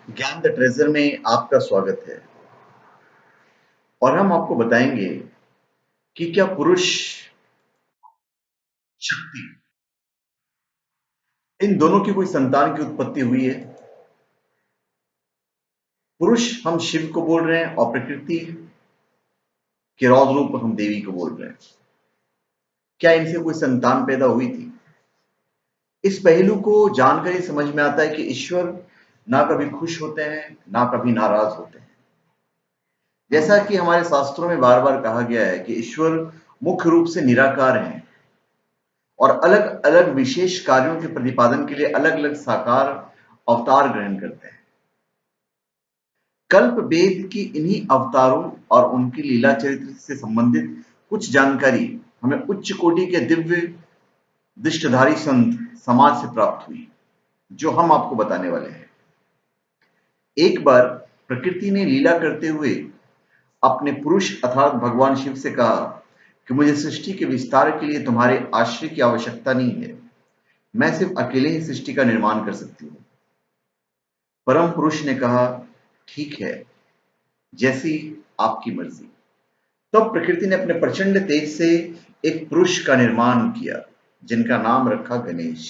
ज्ञान the treasure में आपका स्वागत है और हम आपको बताएंगे कि क्या पुरुष शक्ति इन दोनों की कोई संतान की उत्पत्ति हुई है। पुरुष हम शिव को बोल रहे हैं और प्रकृति के रौद्र रूप हम देवी को बोल रहे हैं। क्या इनसे कोई संतान पैदा हुई थी? इस पहलू को जानकर ही समझ में आता है कि ईश्वर ना कभी खुश होते हैं ना कभी नाराज होते हैं। जैसा कि हमारे शास्त्रों में बार बार कहा गया है कि ईश्वर मुख्य रूप से निराकार हैं और अलग अलग विशेष कार्यों के प्रतिपादन के लिए अलग अलग साकार अवतार ग्रहण करते हैं। कल्प वेद की इन्हीं अवतारों और उनकी लीला चरित्र से संबंधित कुछ जानकारी हमें उच्च कोटि के दिव्य दृष्टधारी संत समाज से प्राप्त हुई, जो हम आपको बताने वाले हैं। एक बार प्रकृति ने लीला करते हुए अपने पुरुष अर्थात भगवान शिव से कहा कि मुझे सृष्टि के विस्तार के लिए तुम्हारे आश्रय की आवश्यकता नहीं है, मैं सिर्फ अकेले ही सृष्टि का निर्माण कर सकती हूँ। परम पुरुष ने कहा, ठीक है, जैसी आपकी मर्जी। तब प्रकृति ने अपने प्रचंड तेज से एक पुरुष का निर्माण किया, जिनका नाम रखा गणेश,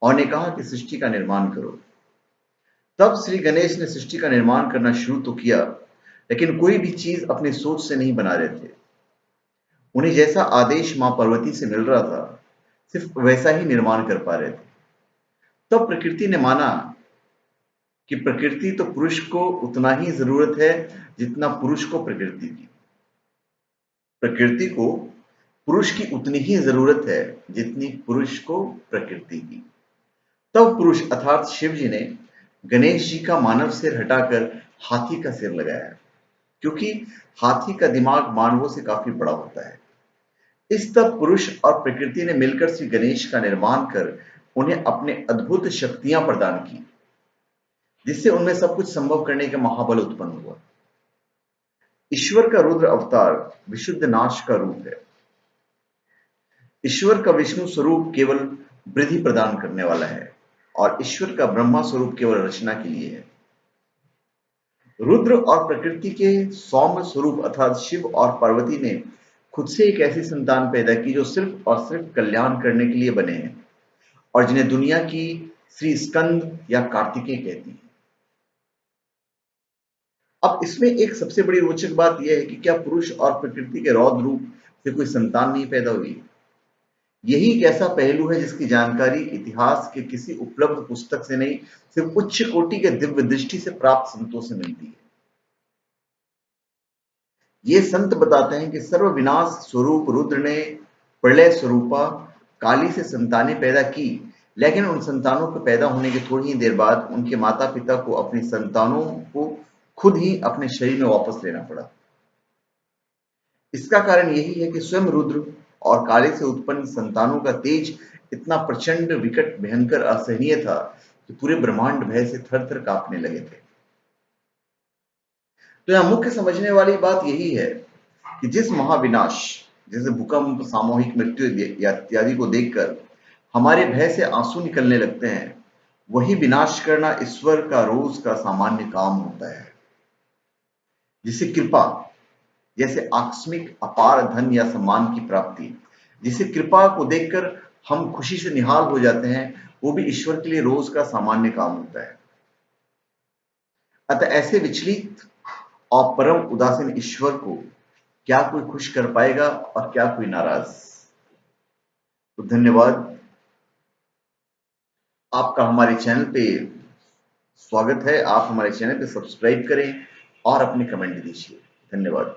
और ने कहा कि सृष्टि का निर्माण करो। तब श्री गणेश ने सृष्टि का निर्माण करना शुरू तो किया, लेकिन कोई भी चीज अपनी सोच से नहीं बना रहे थे। उन्हें जैसा आदेश मां पार्वती से मिल रहा था, सिर्फ वैसा ही निर्माण कर पा रहे थे। तब प्रकृति ने माना कि प्रकृति तो पुरुष को उतना ही जरूरत है जितना पुरुष को प्रकृति की। प्रकृति को पुरुष की उतनी ही जरूरत है जितनी पुरुष को प्रकृति की। तब पुरुष अर्थात शिव जी ने गणेश जी का मानव सिर हटाकर हाथी का सिर लगाया, क्योंकि हाथी का दिमाग मानवों से काफी बड़ा होता है। इस तब पुरुष और प्रकृति ने मिलकर श्री गणेश का निर्माण कर उन्हें अपने अद्भुत शक्तियां प्रदान की, जिससे उनमें सब कुछ संभव करने का महाबल उत्पन्न हुआ। ईश्वर का रुद्र अवतार विशुद्ध नाश का रूप है। ईश्वर का विष्णु स्वरूप केवल वृद्धि प्रदान करने वाला है और ईश्वर का ब्रह्मा स्वरूप केवल रचना के लिए है। रुद्र और प्रकृति के सौम्य स्वरूप अर्थात शिव और पार्वती ने खुद से एक ऐसी संतान पैदा की जो सिर्फ और सिर्फ कल्याण करने के लिए बने हैं और जिन्हें दुनिया की श्री स्कंद या कार्तिकेय कहती है। अब इसमें एक सबसे बड़ी रोचक बात यह है कि क्या पुरुष और प्रकृति के रौद्र रूप से कोई संतान नहीं पैदा हुई? यही एक ऐसा पहलू है जिसकी जानकारी इतिहास के किसी उपलब्ध पुस्तक से नहीं, सिर्फ उच्च कोटि के दिव्य दृष्टि से प्राप्त संतों से मिलती है। ये संत बताते हैं कि सर्व विनाश स्वरूप रुद्र ने प्रलय स्वरूपा काली से संतानें पैदा की, लेकिन उन संतानों के पैदा होने के थोड़ी ही देर बाद उनके माता पिता को अपनी संतानों को खुद ही अपने शरीर में वापस लेना पड़ा। इसका कारण यही है कि स्वयं रुद्र और काले से उत्पन्न संतानों का तेज इतना प्रचंड, विकट, भयंकर, असहनीय था कि पूरे ब्रह्मांड भय से थर थर कांपने लगे थे। तो यहां मुख्य समझने वाली बात यही है कि जिस महाविनाश, जैसे भूकंप, सामूहिक मृत्यु या इत्यादि को देखकर हमारे भय से आंसू निकलने लगते हैं, वही विनाश करना ईश्वर का रोज का सामान्य काम होता है। जिसे कृपा, जैसे आकस्मिक अपार धन या सम्मान की प्राप्ति, जिसे कृपा को देखकर हम खुशी से निहाल हो जाते हैं, वो भी ईश्वर के लिए रोज का सामान्य काम होता है। अतः ऐसे विचलित और परम उदासीन ईश्वर को क्या कोई खुश कर पाएगा और क्या कोई नाराज? तो धन्यवाद, आपका हमारे चैनल पे स्वागत है। आप हमारे चैनल पे सब्सक्राइब करें और अपने कमेंट दीजिए। धन्यवाद।